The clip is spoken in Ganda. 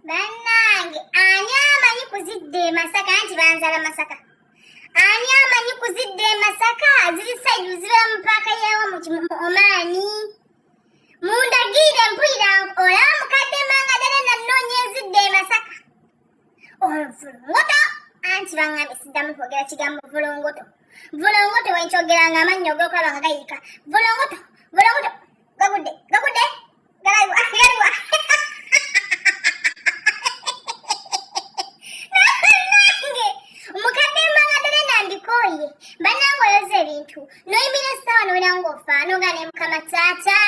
Bannange ani amanyi kuzidde Masaka anti banzala Masaka. Ani amanyi kuzidde Masaka ziri side ziba mu paaka yeewa mu Omaani. Mundagire mpulira olaba mukadde manga ddala nannoonya ezidde Masaka. Vulongoto anti baŋŋambye siddamu kwogera kigambo vulongoto. Vulongoto wenkyogeranga amannyo g'okulaba nga gayika. Vulongoto gagudde galabibwa. Mukadde manga ddala nandikooye bannange oyoza ebintu n'oyimira essaawa n'obeera ng'ofaano nga ne mukama taata